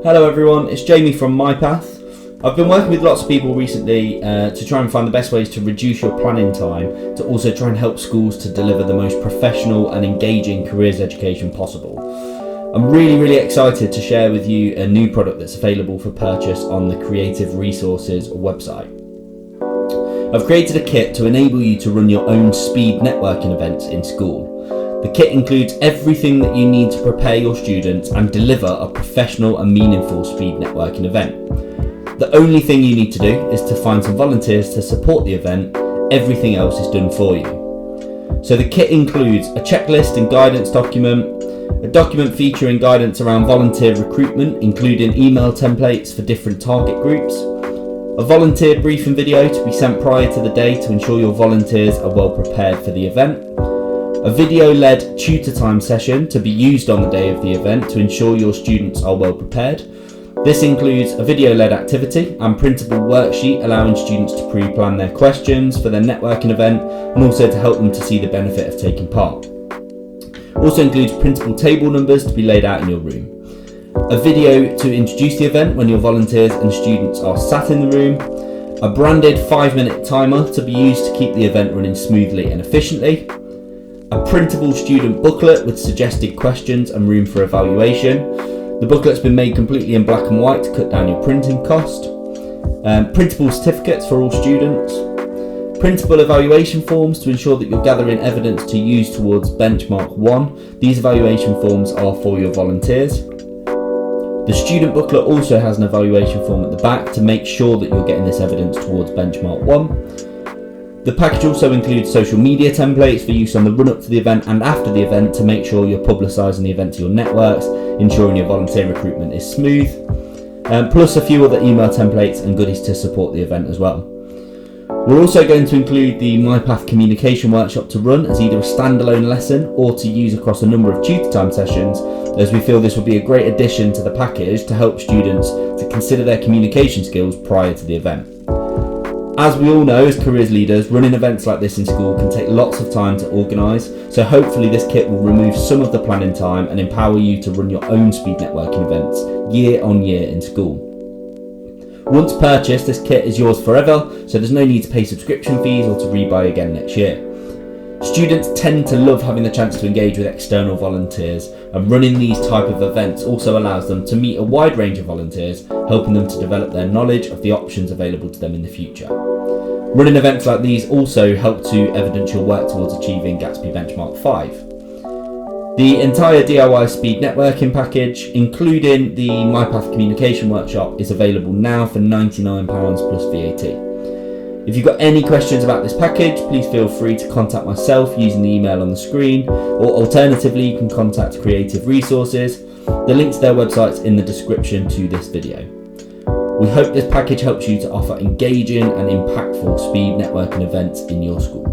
Hello everyone, it's Jamie from MyPath. I've been working with lots of people recently to try and find the best ways to reduce your planning time, to also try and help schools to deliver the most professional and engaging careers education possible. I'm really excited to share with you a new product that's available for purchase on the Creative Resources website. I've created a kit to enable you to run your own speed networking events in school. The kit includes everything that you need to prepare your students and deliver a professional and meaningful speed networking event. The only thing you need to do is to find some volunteers to support the event. Everything else is done for you. So the kit includes a checklist and guidance document, a document featuring guidance around volunteer recruitment, including email templates for different target groups, a volunteer briefing video to be sent prior to the day to ensure your volunteers are well prepared for the event, a video-led tutor time session to be used on the day of the event to ensure your students are well prepared. This includes a video-led activity and printable worksheet allowing students to pre-plan their questions for their networking event and also to help them to see the benefit of taking part. Also includes printable table numbers to be laid out in your room. A video to introduce the event when your volunteers and students are sat in the room. A branded 5-minute timer to be used to keep the event running smoothly and efficiently. A printable student booklet with suggested questions and room for evaluation. The booklet's been made completely in black and white to cut down your printing cost. Printable certificates for all students. Printable evaluation forms to ensure that you're gathering evidence to use towards benchmark 1. These evaluation forms are for your volunteers. The student booklet also has an evaluation form at the back to make sure that you're getting this evidence towards benchmark 1. The package also includes social media templates for use on the run-up to the event and after the event to make sure you're publicising the event to your networks, ensuring your volunteer recruitment is smooth, plus a few other email templates and goodies to support the event as well. We're also going to include the MyPath communication workshop to run as either a standalone lesson or to use across a number of tutor time sessions, as we feel this will be a great addition to the package to help students to consider their communication skills prior to the event. As we all know as careers leaders, running events like this in school can take lots of time to organise, so hopefully this kit will remove some of the planning time and empower you to run your own speed networking events year on year in school. Once purchased, this kit is yours forever, so there's no need to pay subscription fees or to rebuy again next year. Students tend to love having the chance to engage with external volunteers, and running these type of events also allows them to meet a wide range of volunteers, helping them to develop their knowledge of the options available to them in the future. Running events like these also help to evidence your work towards achieving GATBSY Benchmark 5. The entire DIY speed networking package, including the MyPath communication workshop, is available now for £99 plus VAT. If you've got any questions about this package, please feel free to contact myself using the email on the screen, or alternatively you can contact Creative Resources. The link to their website's in the description to this video. We hope this package helps you to offer engaging and impactful speed networking events in your school.